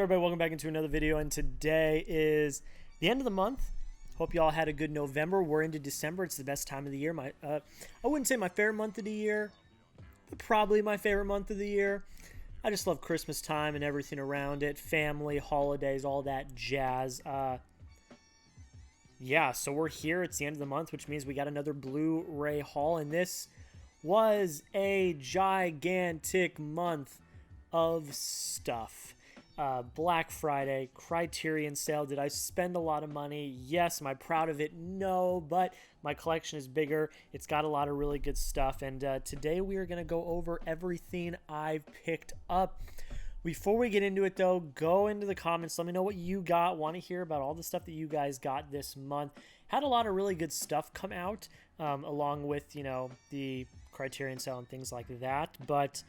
everybody, welcome back into another video, and today is the end of the month. Hope you all had a good November. We're into December. It's the best time of the year. I wouldn't say my favorite month of the year, but probably my favorite month of the year. I just love Christmas time and everything around it, family, holidays, all that jazz. Yeah, so we're here. It's the end of the month, which means we got another Blu-ray haul, and this was a gigantic month of stuff. Black Friday, Criterion sale. Did I spend a lot of money? Yes. Am I proud of it? No, but my collection is bigger. It's got a lot of really good stuff, and today we are going to go over everything I've picked up. Before we get into it, though, go into the comments. Let me know what you got. Want to hear about all the stuff that you guys got this month. Had a lot of really good stuff come out, along with, you know, the Criterion sale and things like that. But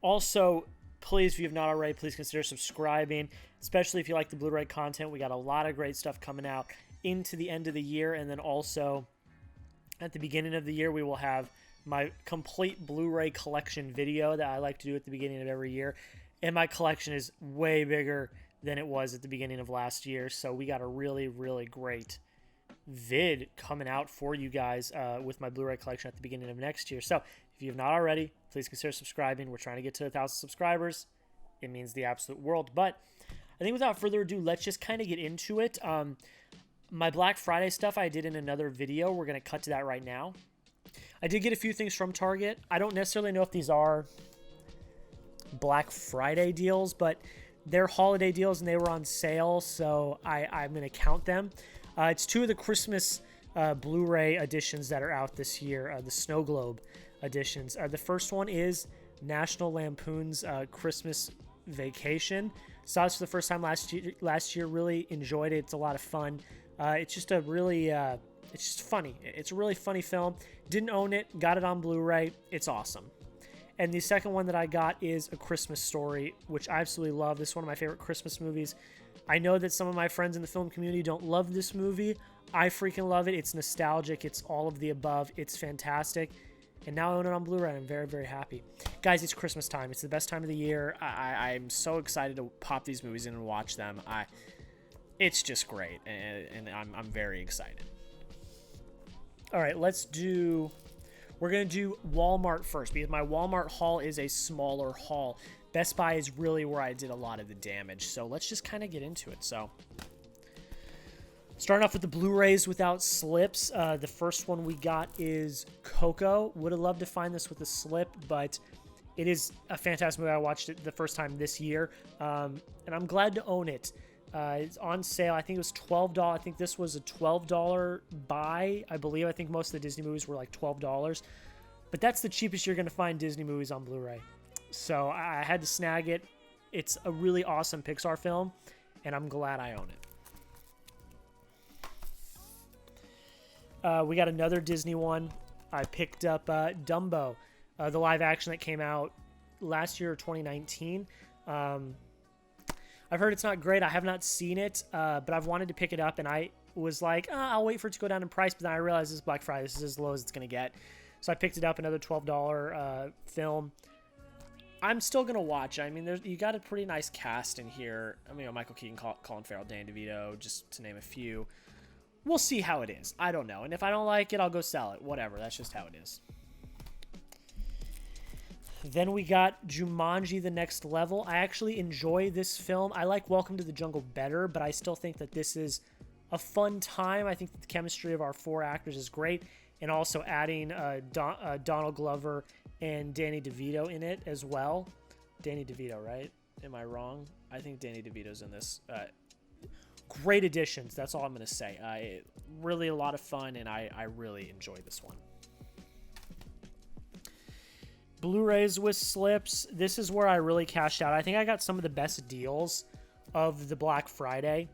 also, please, if you have not already, please consider subscribing, especially if you like the Blu-ray content. We got a lot of great stuff coming out into the end of the year, and then also at the beginning of the year, we will have my complete Blu-ray collection video that I like to do at the beginning of every year. And my collection is way bigger than it was at the beginning of last year. So we got a really, really great vid coming out for you guys with my Blu-ray collection at the beginning of next year. So if you have not already, please consider subscribing. We're trying to get to 1,000 subscribers. It means the absolute world. But I think without further ado, let's just kind of get into it. My Black Friday stuff I did in another video. We're going to cut to that right now. I did get a few things from Target. I don't necessarily know if these are Black Friday deals, but they're holiday deals and they were on sale, so I'm going to count them. It's two of the Christmas Blu-ray editions that are out this year, the Snow Globe editions. The first one is National Lampoon's Christmas Vacation. Saw this for the first time last year. Really enjoyed it. It's a lot of fun. It's just a really it's just funny. It's a really funny film. Didn't own it, got it on Blu-ray. It's awesome. And the second one that I got is A Christmas Story, which I absolutely love. This is one of my favorite Christmas movies. I know that some of my friends in the film community don't love this movie. I freaking love it. It's nostalgic. It's all of the above. It's fantastic. And now I own it on Blu-ray. I'm very, very happy. Guys, it's Christmas time. It's the best time of the year. I'm so excited to pop these movies in and watch them. It's just great, and I'm very excited. All right, we're going to do Walmart first, because my Walmart haul is a smaller haul. Best Buy is really where I did a lot of the damage, so let's just kind of get into it. So, starting off with the Blu-rays without slips, the first one we got is Coco. Would have loved to find this with a slip, but it is a fantastic movie. I watched it the first time this year, and I'm glad to own it. It's on sale. I think it was $12. I think this was a $12 buy, I believe. I think most of the Disney movies were like $12. But that's the cheapest you're going to find Disney movies on Blu-ray. So I had to snag it. It's a really awesome Pixar film, and I'm glad I own it. We got another Disney one. I picked up Dumbo, the live action that came out last year, 2019. I've heard it's not great. I have not seen it, but I've wanted to pick it up, and I was like, I'll wait for it to go down in price, but then I realized this is Black Friday. This is as low as it's going to get. So I picked it up, another $12 film. I'm still going to watch. I mean, you got a pretty nice cast in here. I mean, Michael Keaton, Colin Farrell, Danny DeVito, just to name a few. We'll see how it is. I don't know. And if I don't like it, I'll go sell it. Whatever. That's just how it is. Then we got Jumanji: The Next Level. I actually enjoy this film. I like Welcome to the Jungle better, but I still think that this is a fun time. I think that the chemistry of our four actors is great, and also adding Donald Glover and Danny DeVito in it as well. Danny DeVito, right? Am I wrong? I think Danny DeVito's in this. Great additions. That's all I'm going to say. Really a lot of fun, and I really enjoy this one. Blu-rays with slips. This is where I really cashed out. I think I got some of the best deals of the Black Friday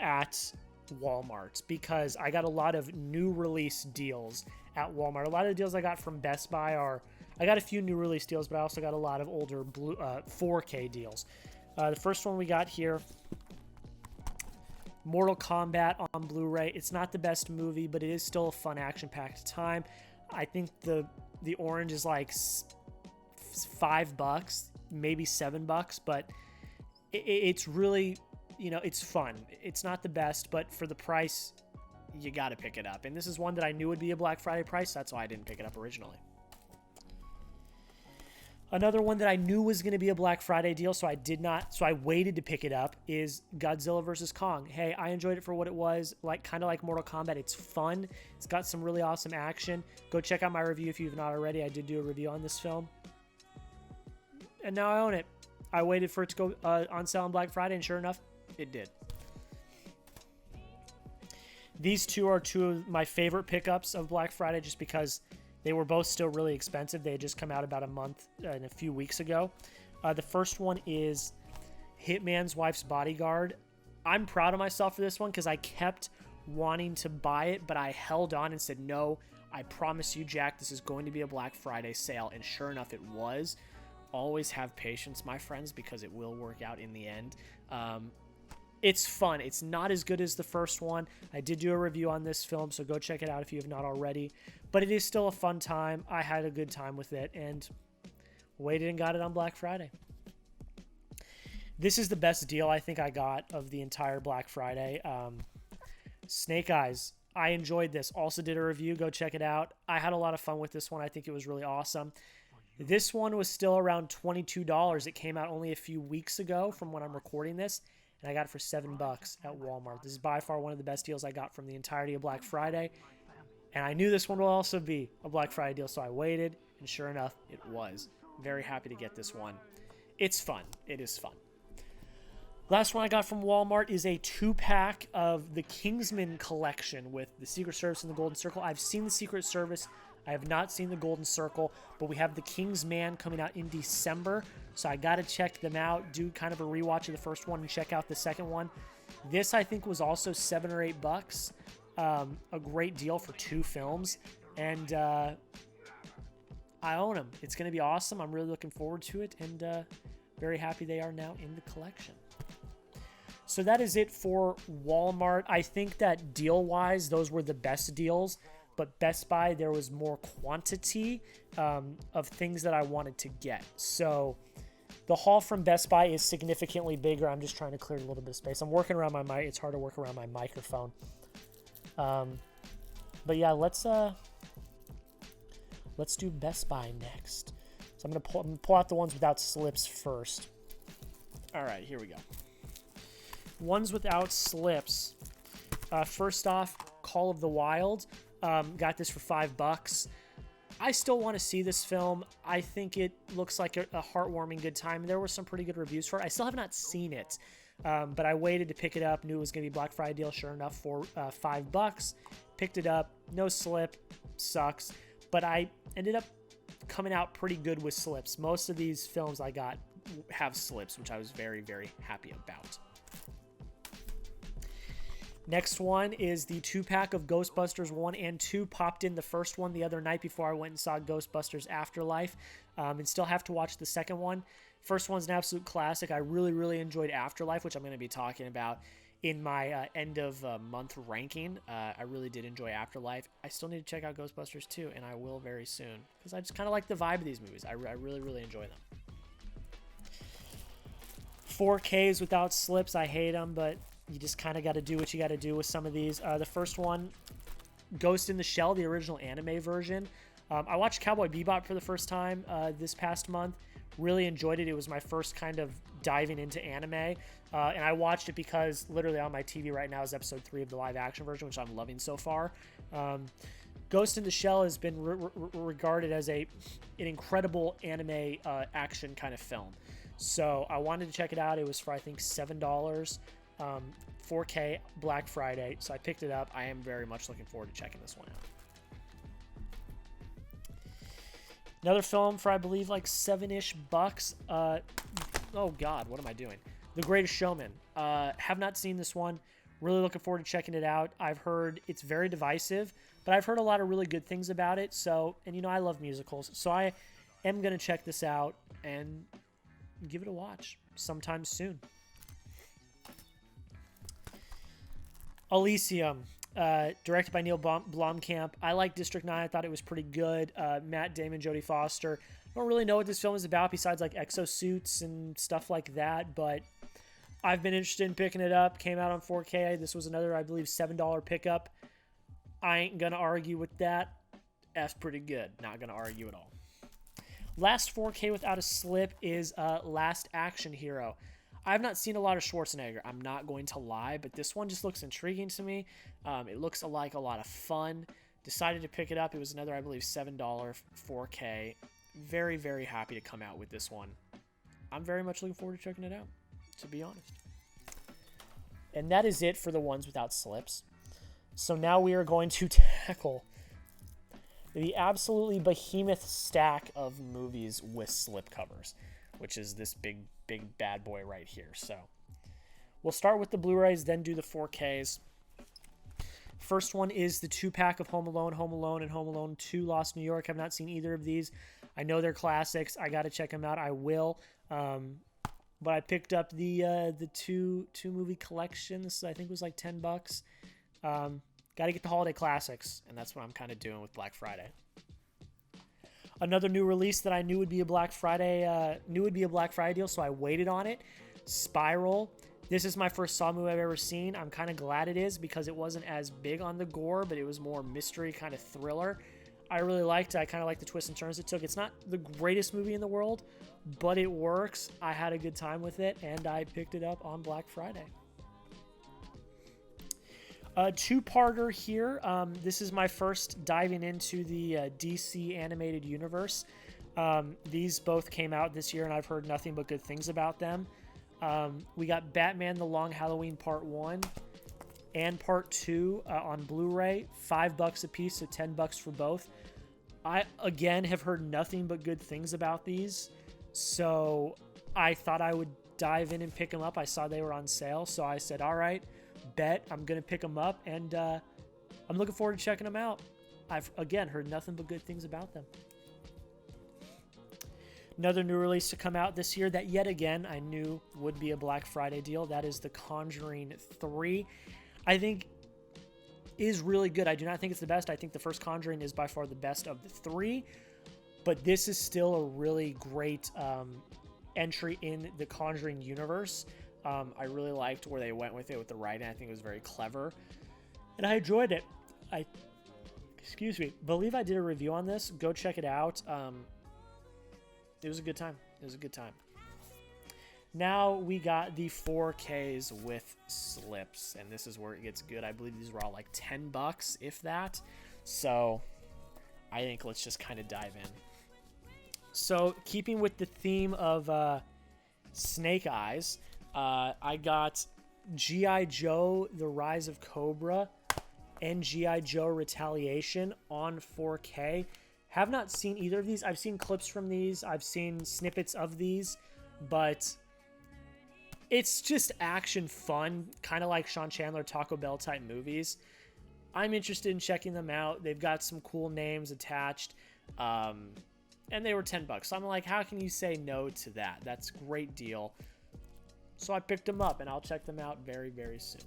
at Walmart, because I got a lot of new release deals at Walmart. A lot of the deals I got from Best Buy I got a few new release deals, but I also got a lot of older 4K deals. The first one we got here, Mortal Kombat on Blu-ray. It's not the best movie, but it is still a fun action-packed time. I think the orange is like $5, maybe $7, but it's really, it's fun. It's not the best, but for the price, you got to pick it up. And this is one that I knew would be a Black Friday price. That's why I didn't pick it up originally. Another one that I knew was going to be a Black Friday deal, so I waited to pick it up, is Godzilla vs. Kong. Hey, I enjoyed it for what it was, kind of like Mortal Kombat. It's fun. It's got some really awesome action. Go check out my review if you've not already. I did do a review on this film. And now I own it. I waited for it to go on sale on Black Friday, and sure enough, it did. These two are two of my favorite pickups of Black Friday just because they were both still really expensive. They had just come out about a month and a few weeks ago. The first one is Hitman's Wife's Bodyguard. I'm proud of myself for this one because I kept wanting to buy it, but I held on and said, no, I promise you, Jack, this is going to be a Black Friday sale. And sure enough, it was. Always have patience, my friends, because it will work out in the end. It's fun. It's not as good as the first one. I did do a review on this film, so go check it out if you have not already. But it is still a fun time. I had a good time with it and waited and got it on Black Friday. This is the best deal I think I got of the entire Black Friday. Snake Eyes. I enjoyed this. Also did a review. Go check it out. I had a lot of fun with this one. I think it was really awesome. This one was still around $22. It came out only a few weeks ago from when I'm recording this. And I got it for $7 at Walmart. This is by far one of the best deals I got from the entirety of Black Friday. And I knew this one would also be a Black Friday deal, so I waited, and sure enough, it was. Very happy to get this one. It's fun. It is fun. Last one I got from Walmart is a 2-pack of the Kingsman collection with the Secret Service and the Golden Circle. I've seen the Secret Service. I have not seen the Golden Circle, but we have the Kingsman coming out in December, so I got to check them out, do kind of a rewatch of the first one and check out the second one. This, I think, was also $7 or $8. A great deal for 2 films, and I own them. It's going to be awesome. I'm really looking forward to it, and very happy they are now in the collection. So that is it for Walmart. I think that deal-wise, those were the best deals. But Best Buy, there was more quantity of things that I wanted to get. So the haul from Best Buy is significantly bigger. I'm just trying to clear a little bit of space. I'm working around my mic. It's hard to work around my microphone. But yeah, let's do Best Buy next. So I'm gonna pull out the ones without slips first. All right, here we go. Ones without slips. First off, Call of the Wild. Got this for $5. I still want to see this film. I think it looks like a heartwarming good time. There were some pretty good reviews for it. I still have not seen it, but I waited to pick it up. Knew it was going to be Black Friday deal. Sure enough, for $5. Picked it up. No slip. Sucks. But I ended up coming out pretty good with slips. Most of these films I got have slips, which I was very, very happy about. Next one is the 2-pack of Ghostbusters 1 and 2. Popped in the first one the other night before I went and saw Ghostbusters Afterlife, and still have to watch the second one. First one's an absolute classic. I really, really enjoyed Afterlife, which I'm going to be talking about in my end of month ranking. I really did enjoy Afterlife. I still need to check out Ghostbusters 2, and I will very soon, because I just kind of like the vibe of these movies. I really, really enjoy them. 4Ks without slips. I hate them, but you just kind of got to do what you got to do with some of these. The first one, Ghost in the Shell, the original anime version. I watched Cowboy Bebop for the first time this past month. Really enjoyed it. It was my first kind of diving into anime. And I watched it because literally on my TV right now is episode 3 of the live action version, which I'm loving so far. Ghost in the Shell has been regarded as an incredible anime action kind of film. So I wanted to check it out. It was for, I think, $7. 4K Black Friday, so I picked it up. I am very much looking forward to checking this one out. Another film for, I believe, like $7-ish. Oh God, what am I doing? The Greatest Showman. Have not seen this one. Really looking forward to checking it out. I've heard it's very divisive, but I've heard a lot of really good things about it. So, and you know, I love musicals, so I am gonna check this out and give it a watch sometime soon. Elysium, directed by Neil Blomkamp. I like District 9. I thought it was pretty good. Matt Damon, Jodie Foster. I don't really know what this film is about besides like exosuits and stuff like that, but I've been interested in picking it up. Came out on 4K. This was another, I believe, $7 pickup. I ain't going to argue with that. That's pretty good. Not going to argue at all. Last 4K without a slip is Last Action Hero. I've not seen a lot of Schwarzenegger. I'm not going to lie, but this one just looks intriguing to me. It looks like a lot of fun. Decided to pick it up. It was another, I believe, $7 4K. Very, very happy to come out with this one. I'm very much looking forward to checking it out, to be honest. And that is it for the ones without slips. So now we are going to tackle the absolutely behemoth stack of movies with slip covers, which is this big bad boy right here. So we'll start with the Blu-rays, then do the 4Ks. First one is the 2-pack of Home Alone, and Home Alone 2 Lost New York. I've not seen either of these. I know they're classics. I got to check them out. I will. But I picked up the two movie collections. I think it was like $10. Got to get the holiday classics, and that's what I'm kind of doing with Black Friday. Another new release that I knew would be a Black Friday deal, so I waited on it. Spiral. This is my first Saw movie I've ever seen. I'm kind of glad it is because it wasn't as big on the gore, but it was more mystery kind of thriller. I really liked it. I kind of like the twists and turns it took. It's not the greatest movie in the world, but it works. I had a good time with it, and I picked it up on Black Friday. A two-parter here. This is my first diving into the DC animated universe. These both came out this year, and I've heard nothing but good things about them. We got Batman The Long Halloween Part 1 and Part 2 on Blu-ray. $5 a piece, so $10 for both. I, again, have heard nothing but good things about these, so I thought I would dive in and pick them up. I saw they were on sale, so I said, all right, bet I'm going to pick them up, and I'm looking forward to checking them out. I've, again, heard nothing but good things about them. Another new release to come out this year that, yet again, I knew would be a Black Friday deal. That is The Conjuring 3. I think is really good. I do not think it's the best. I think the first Conjuring is by far the best of the three, but this is still a really great entry in the Conjuring universe. I really liked where they went with it with the writing. I think it was very clever, and I enjoyed it. Believe I did a review on this. Go check it out. It was a good time. Now we got the 4Ks with slips, and this is where it gets good. I believe these were all like $10, if that. So I think let's just kind of dive in. So keeping with the theme of Snake Eyes, I got G.I. Joe, The Rise of Cobra, and G.I. Joe Retaliation on 4K. Have not seen either of these. I've seen clips from these. I've seen snippets of these, but it's just action fun, kind of like Sean Chandler Taco Bell type movies. I'm interested in checking them out. They've got some cool names attached, and they were $10. So I'm like, how can you say no to that? That's a great deal. So I picked them up, and I'll check them out very, very soon.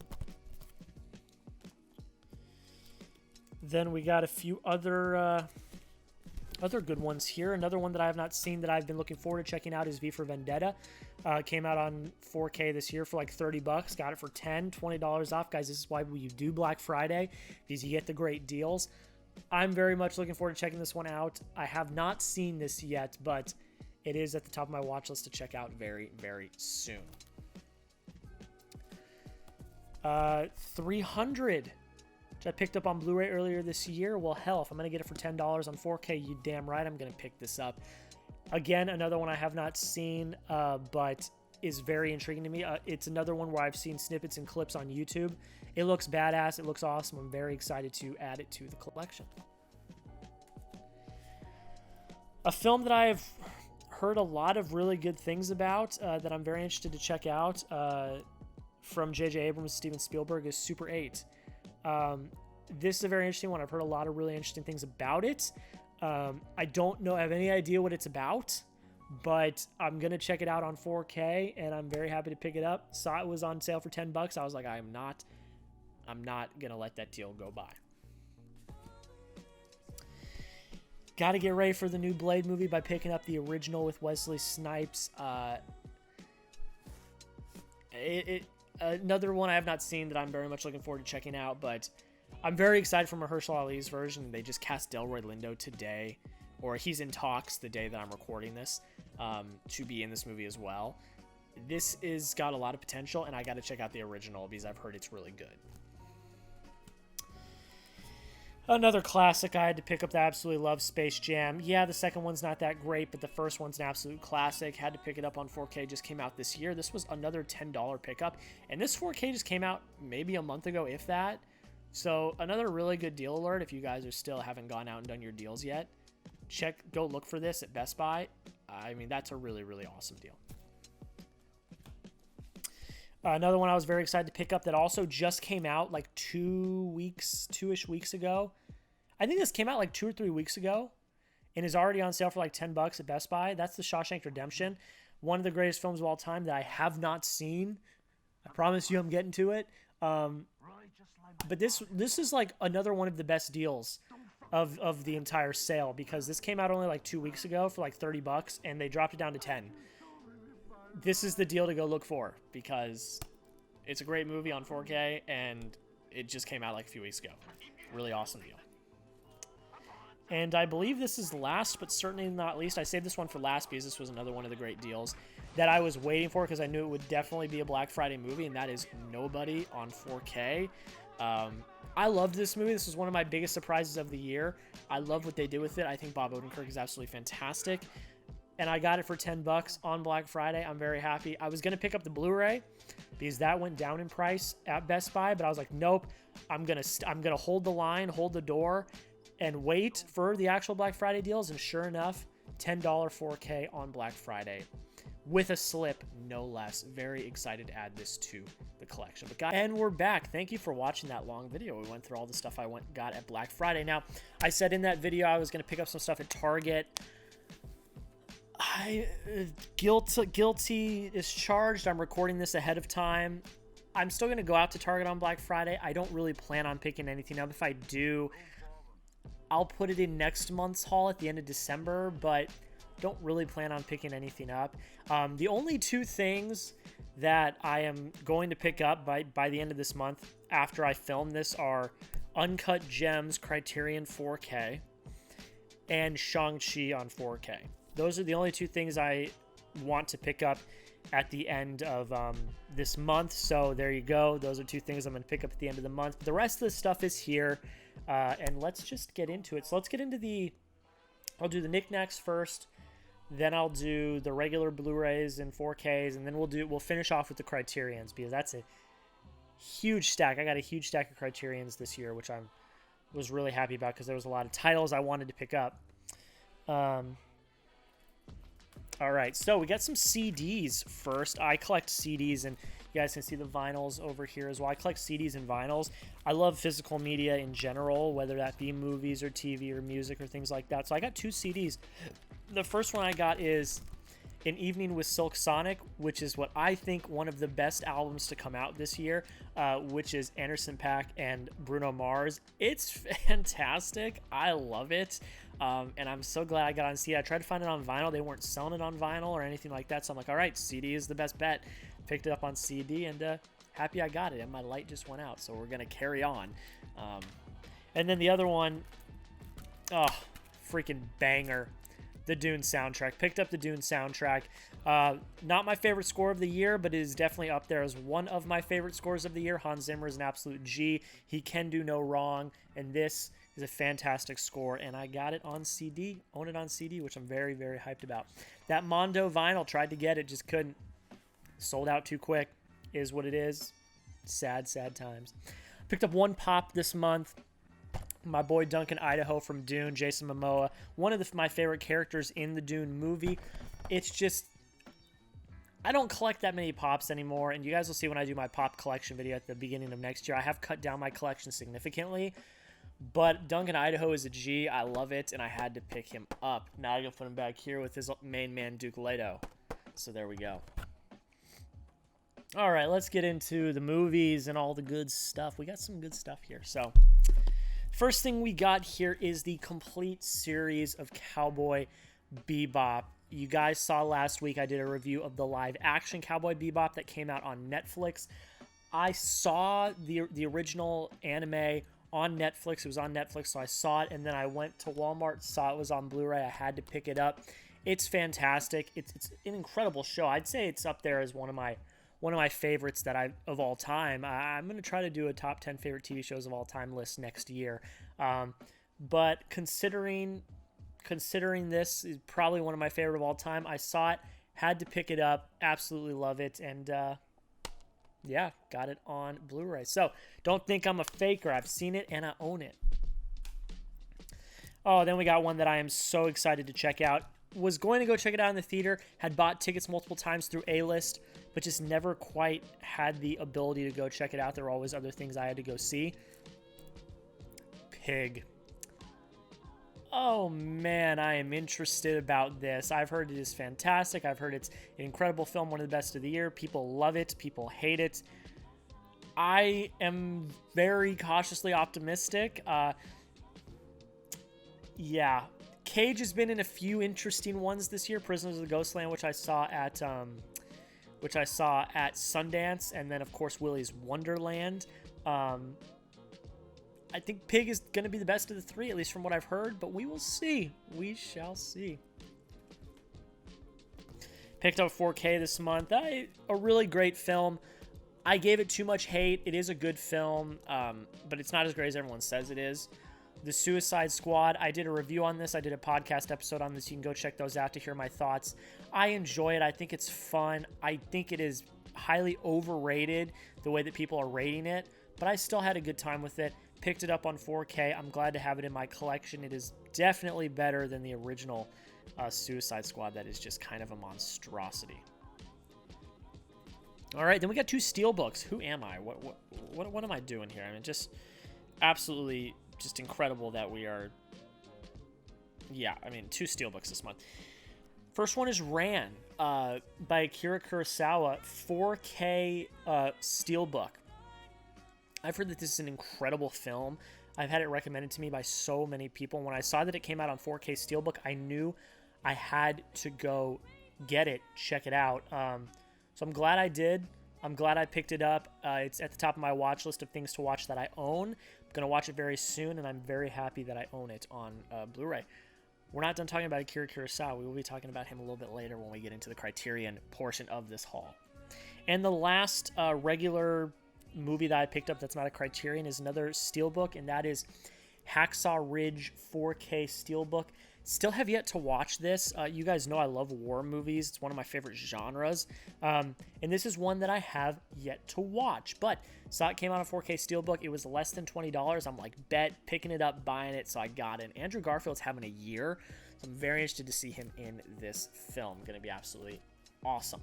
Then we got a few other good ones here. Another one that I have not seen that I've been looking forward to checking out is V for Vendetta. Came out on 4K this year for like $30. Got it for $20 off. Guys, this is why you do Black Friday, because you get the great deals. I'm very much looking forward to checking this one out. I have not seen this yet, but it is at the top of my watch list to check out very, very soon. 300, which I picked up on Blu-ray earlier this year. Well, hell, if I'm going to get it for $10 on 4K, you damn right I'm going to pick this up. Again, another one I have not seen, but is very intriguing to me. It's another one where I've seen snippets and clips on YouTube. It looks badass. It looks awesome. I'm very excited to add it to the collection. A film that I have heard a lot of really good things about that I'm very interested to check out from J.J. Abrams, Steven Spielberg is Super 8. This is a very interesting one. I've heard a lot of really interesting things about it. I don't know, I have any idea what it's about, but I'm going to check it out on 4K, and I'm very happy to pick it up. Saw it was on sale for $10. I was like, I'm not going to let that deal go by. Got to get ready for the new Blade movie by picking up the original with Wesley Snipes. Another one I have not seen that I'm very much looking forward to checking out, but I'm very excited for Mahershala Ali's version. They just cast Delroy Lindo today, or he's in talks the day that I'm recording this, to be in this movie as well. This is got a lot of potential, and I got to check out the original because I've heard it's really good. Another classic I had to pick up that I absolutely love, Space Jam. Yeah, the second one's not that great, but the first one's an absolute classic. Had to pick it up on 4K, just came out this year. This was another $10 pickup, and this 4K just came out maybe a month ago, if that. So another really good deal alert if you guys are still haven't gone out and done your deals yet. Go look for this at Best Buy. I mean, that's a really, really awesome deal. Another one I was very excited to pick up that also just came out like 2-ish weeks ago. I think this came out like 2 or 3 weeks ago and is already on sale for like $10 at Best Buy. That's The Shawshank Redemption, one of the greatest films of all time that I have not seen. I promise you I'm getting to it. But this is like another one of the best deals of the entire sale, because this came out only like 2 weeks ago for like $30 and they dropped it down to 10. This is the deal to go look for because it's a great movie on 4K and it just came out like a few weeks ago. Really awesome deal. And I believe this is last, but certainly not least. I saved this one for last because this was another one of the great deals that I was waiting for because I knew it would definitely be a Black Friday movie, and that is Nobody on 4K. I loved this movie. This was one of my biggest surprises of the year. I love what they did with it. I think Bob Odenkirk is absolutely fantastic. And I got it for $10 on Black Friday. I'm very happy. I was going to pick up the Blu-ray because that went down in price at Best Buy, but I was like, nope, I'm going to hold the line, hold the door, and wait for the actual Black Friday deals. And sure enough, $10 4K on Black Friday with a slip, no less. Very excited to add this to the collection. But guys, and we're back. Thank you for watching that long video. We went through all the stuff I got at Black Friday. Now, I said in that video I was going to pick up some stuff at Target. Guilty is charged. I'm recording this ahead of time. I'm still going to go out to Target on Black Friday. I don't really plan on picking anything up. If I do, I'll put it in next month's haul at the end of December, but don't really plan on picking anything up. The only two things that I am going to pick up by the end of this month after I film this are Uncut Gems Criterion 4K and Shang-Chi on 4K. Those are the only two things I want to pick up at the end of this month. So there you go. Those are two things I'm going to pick up at the end of the month. But the rest of the stuff is here. And let's just get into it. So let's get into I'll do the knickknacks first. Then I'll do the regular Blu-rays and 4Ks. And then we'll finish off with the Criterions because that's a huge stack. I got a huge stack of Criterions this year, which I was really happy about because there was a lot of titles I wanted to pick up. All right, so we got some CDs first. I collect CDs, and you guys can see the vinyls over here as well. I collect CDs and vinyls. I love physical media in general, whether that be movies or TV or music or things like that. So I got 2 CDs. The first one I got is An Evening with Silk Sonic, which is what I think one of the best albums to come out this year, which is Anderson .Paak and Bruno Mars. It's fantastic. I love it. And I'm so glad I got on CD. I tried to find it on vinyl. They weren't selling it on vinyl or anything like that. So I'm like, all right, CD is the best bet. Picked it up on CD and happy I got it. And my light just went out. So we're going to carry on. And then the other one, freaking banger. The Dune soundtrack. Picked up the Dune soundtrack. Not my favorite score of the year, but it is definitely up there as one of my favorite scores of the year. Hans Zimmer is an absolute G. He can do no wrong. And this is a fantastic score, and I got it on CD, own it on CD, which I'm very, very hyped about. That Mondo vinyl, tried to get it, just couldn't. Sold out too quick, is what it is. Sad, sad times. Picked up one pop this month. My boy Duncan Idaho from Dune, Jason Momoa, one of my favorite characters in the Dune movie. It's just, I don't collect that many pops anymore, and you guys will see when I do my pop collection video at the beginning of next year. I have cut down my collection significantly. But Duncan Idaho is a G. I love it, and I had to pick him up. Now I'm going to put him back here with his main man, Duke Leto. So there we go. All right, let's get into the movies and all the good stuff. We got some good stuff here. So first thing we got here is the complete series of Cowboy Bebop. You guys saw last week I did a review of the live-action Cowboy Bebop that came out on Netflix. I saw the original anime on Netflix. It was on Netflix, so I saw it, and then I went to Walmart, saw it was on Blu-ray. I had to pick it up. It's fantastic. It's an incredible show. I'd say it's up there as one of my favorites of all time. I'm going to try to do a top 10 favorite TV shows of all time list next year. But considering this is probably one of my favorite of all time, I saw it, had to pick it up, absolutely love it, and yeah, got it on Blu-ray. So don't think I'm a faker. I've seen it and I own it. Oh, then we got one that I am so excited to check out. Was going to go check it out in the theater, had bought tickets multiple times through A-List, but just never quite had the ability to go check it out. There were always other things I had to go see. Pig. Oh man, I am interested about this. I've heard it is fantastic. I've heard it's an incredible film, one of the best of the year. People love it. People hate it. I am very cautiously optimistic. Yeah. Cage has been in a few interesting ones this year. Prisoners of the Ghostland, which I saw at Sundance, and then of course Willy's Wonderland. I think Pig is going to be the best of the three, at least from what I've heard, but we will see. We shall see. Picked up 4K this month. A really great film. I gave it too much hate. It is a good film, but it's not as great as everyone says it is. The Suicide Squad, I did a review on this. I did a podcast episode on this. You can go check those out to hear my thoughts. I enjoy it. I think it's fun. I think it is highly overrated, the way that people are rating it, but I still had a good time with it. Picked it up on 4K. I'm glad to have it in my collection. It is definitely better than the original Suicide Squad. That is just kind of a monstrosity. All right, then we got 2 steelbooks. Who am I? What am I doing here? I mean, just absolutely just incredible that we are. Yeah, I mean, 2 steelbooks this month. First one is Ran by Akira Kurosawa, 4K steelbook. I've heard that this is an incredible film. I've had it recommended to me by so many people. When I saw that it came out on 4K steelbook, I knew I had to go get it, check it out. So I'm glad I did. I'm glad I picked it up. It's at the top of my watch list of things to watch that I own. I'm going to watch it very soon, and I'm very happy that I own it on Blu-ray. We're not done talking about Akira Kurosawa. We will be talking about him a little bit later when we get into the Criterion portion of this haul. And the last regular movie that I picked up that's not a Criterion is another steelbook, and that is Hacksaw Ridge 4K steelbook. Still have yet to watch this. You guys know I love war movies. It's one of my favorite genres. And this is one that I have yet to watch. But saw it came out on 4K steelbook. It was less than $20. I'm like, bet, picking it up, buying it, so I got it. Andrew Garfield's having a year. So I'm very interested to see him in this film. Going to be absolutely awesome.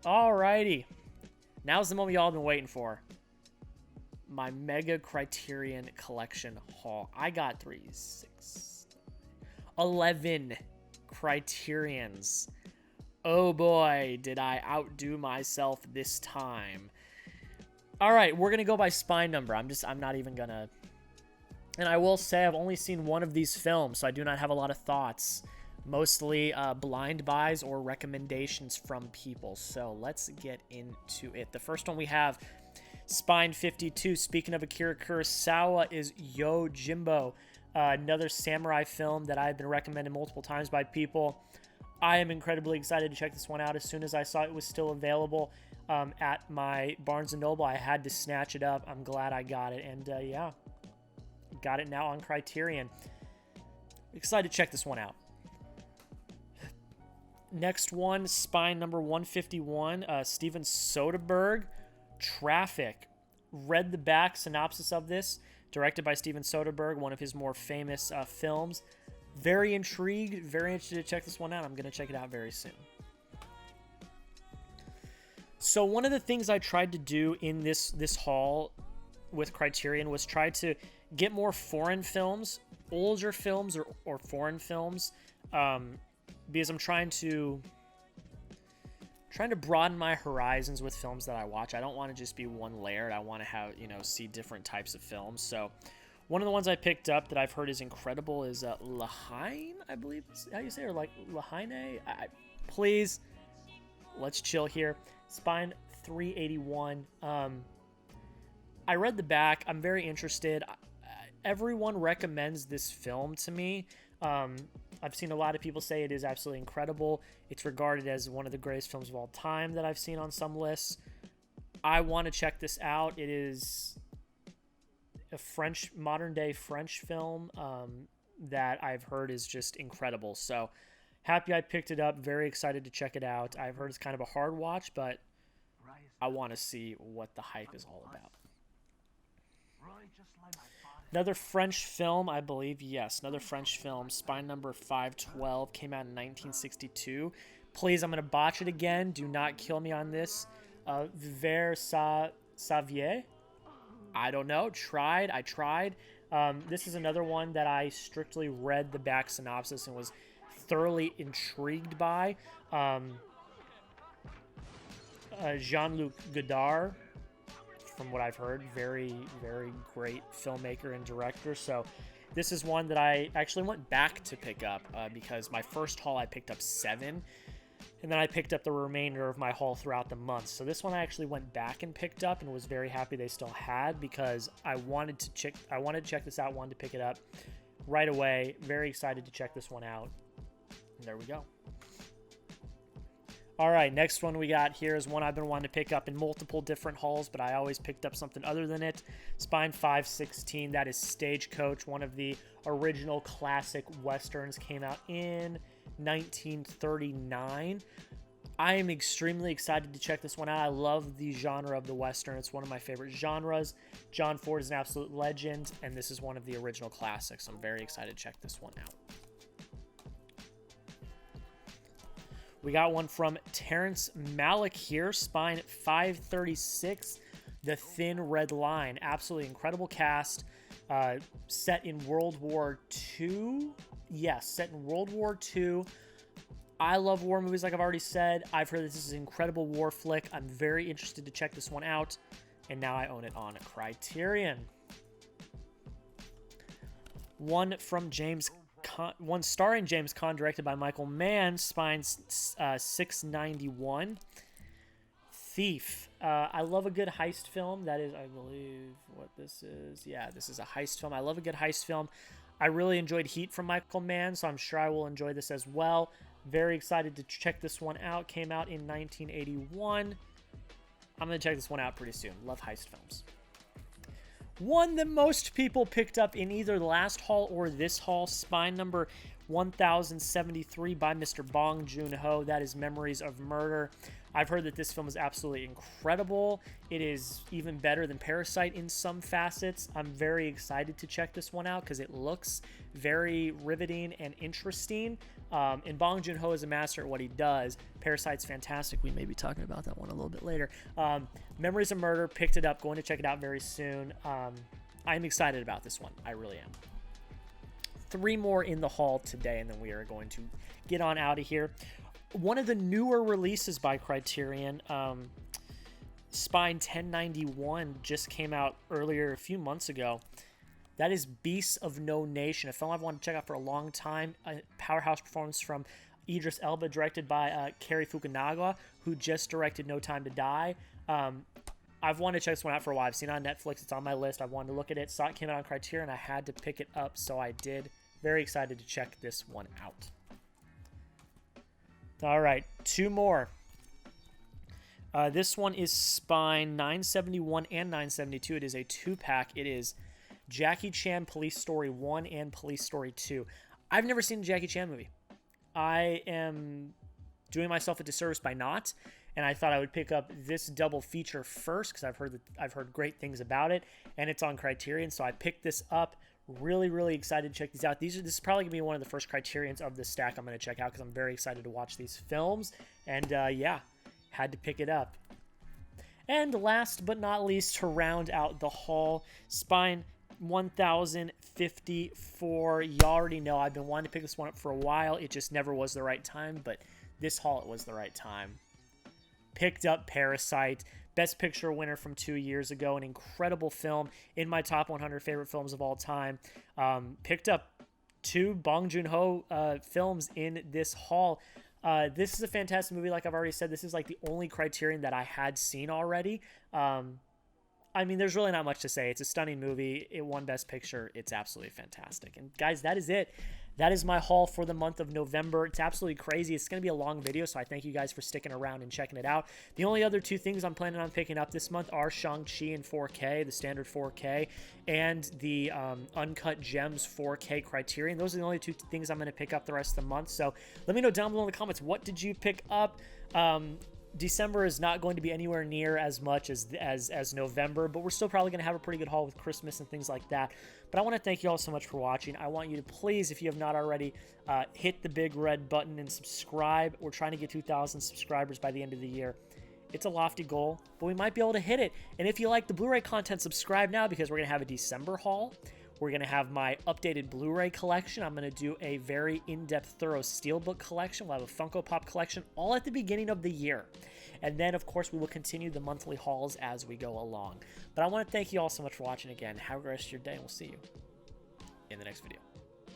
Alrighty. Now's the moment y'all have been waiting for. My Mega Criterion Collection haul. I got 11 Criterions. Oh boy, did I outdo myself this time. All right, we're going to go by spine number. I'm not even going to. And I will say I've only seen one of these films, so I do not have a lot of thoughts. Mostly blind buys or recommendations from people. So let's get into it. The first one we have, Spine 52. Speaking of Akira Kurosawa, is Yojimbo. Another samurai film that I've been recommended multiple times by people. I am incredibly excited to check this one out. As soon as I saw it was still available at my Barnes & Noble, I had to snatch it up. I'm glad I got it. And yeah, got it now on Criterion. Excited to check this one out. Next one, Spine number 151, Steven Soderbergh, Traffic. Read the back synopsis of this, directed by Steven Soderbergh, one of his more famous films. Very intrigued, very interested to check this one out. I'm going to check it out very soon. So one of the things I tried to do in this haul with Criterion was try to get more foreign films, older films or foreign films, because I'm trying to broaden my horizons with films that I watch. I don't want to just be one layered. I want to have, see different types of films. So One of the ones I picked up that I've heard is incredible is Lahaine, I believe is how you say it, or like Lahaine. Please, let's chill here. Spine 381. I read the back. I'm very interested. Everyone recommends this film to me. I've seen a lot of people say it is absolutely incredible. It's regarded as one of the greatest films of all time that I've seen on some lists. I want to check this out. It is a modern day French film that I've heard is just incredible. So happy I picked it up. Very excited to check it out. I've heard it's kind of a hard watch, but I want to see what the hype is all about. Another French film, I believe. Yes, another French film. Spine number 512 came out in 1962. Please, I'm going to botch it again. Do not kill me on this. Savier? I don't know. I tried. This is another one that I strictly read the back synopsis and was thoroughly intrigued by. Jean-Luc Godard, from what I've heard, very, very great filmmaker and director. So this is one that I actually went back to pick up because my first haul I picked up 7. And then I picked up the remainder of my haul throughout the month. So this one I actually went back and picked up and was very happy they still had because I wanted to check this out, wanted to pick it up right away. Very excited to check this one out. And there we go. All right, next one we got here is one I've been wanting to pick up in multiple different hauls, but I always picked up something other than it. Spine 516, that is Stagecoach, one of the original classic Westerns, came out in 1939. I am extremely excited to check this one out. I love the genre of the Western. It's one of my favorite genres. John Ford is an absolute legend, and this is one of the original classics. I'm very excited to check this one out. We got one from Terrence Malick here, Spine 536, The Thin Red Line. Absolutely incredible cast. Set in World War II. Yes, set in World War II. I love war movies, like I've already said. I've heard this is an incredible war flick. I'm very interested to check this one out. And now I own it on Criterion. One starring James Caan, directed by Michael Mann, Spine 691. Thief. I love a good heist film. That is, I believe, what this is. Yeah, this is a heist film. I love a good heist film. I really enjoyed Heat from Michael Mann, so I'm sure I will enjoy this as well. Very excited to check this one out. Came out in 1981. I'm going to check this one out pretty soon. Love heist films. One that most people picked up in either the last haul or this haul, Spine number 1073 by Mr. Bong Joon-ho. That is Memories of Murder. I've heard that this film is absolutely incredible. It is even better than Parasite in some facets. I'm very excited to check this one out because it looks very riveting and interesting. And Bong Joon-ho is a master at what he does. Parasite's fantastic. We may be talking about that one a little bit later. Memories of Murder, picked it up. Going to check it out very soon. I'm excited about this one. I really am. 3 more in the haul today, and then we are going to get on out of here. One of the newer releases by Criterion, Spine 1091, just came out earlier a few months ago. That is Beasts of No Nation, a film I've wanted to check out for a long time. A powerhouse performance from Idris Elba, directed by Cary Fukunaga, who just directed No Time to Die. I've wanted to check this one out for a while. I've seen it on Netflix. It's on my list. I wanted to look at it. Saw it came out on Criterion. I had to pick it up, so I did. Very excited to check this one out. All right, 2 more. This one is Spine 971 and 972. It is a 2-pack. It is Jackie Chan Police Story 1 and Police Story 2. I've never seen a Jackie Chan movie. I am doing myself a disservice by not, and I thought I would pick up this double feature first because I've heard great things about it, and it's on Criterion, so I picked this up. Really, really excited to check these out. This is probably going to be one of the first Criterions of the stack I'm going to check out because I'm very excited to watch these films. And yeah, had to pick it up. And last but not least, to round out the haul, Spine 1054. You already know I've been wanting to pick this one up for a while. It just never was the right time, but this haul, it was the right time. Picked up Parasite. Best Picture winner from 2 years ago, an incredible film, in my top 100 favorite films of all time. Picked up 2 Bong Joon-ho films in this haul. This is a fantastic movie. Like I've already said, this is like the only Criterion that I had seen already. I mean, there's really not much to say. It's a stunning movie. It won Best Picture. It's absolutely fantastic. And guys, that is it. That is my haul for the month of November. It's absolutely crazy. It's going to be a long video, so I thank you guys for sticking around and checking it out. The only other 2 things I'm planning on picking up this month are Shang-Chi in 4K, the standard 4K, and the Uncut Gems 4K Criterion. Those are the only 2 things I'm going to pick up the rest of the month. So let me know down below in the comments, what did you pick up? December is not going to be anywhere near as much as November, but we're still probably going to have a pretty good haul with Christmas and things like that. But I want to thank you all so much for watching. I want you to please, if you have not already, hit the big red button and subscribe. We're trying to get 2,000 subscribers by the end of the year. It's a lofty goal, but we might be able to hit it. And if you like the Blu-ray content, subscribe now, because we're going to have a December haul. We're going to have my updated Blu-ray collection. I'm going to do a very in-depth, thorough steelbook collection. We'll have a Funko Pop collection all at the beginning of the year. And then, of course, we will continue the monthly hauls as we go along. But I want to thank you all so much for watching again. Have a great rest of your day, and we'll see you in the next video.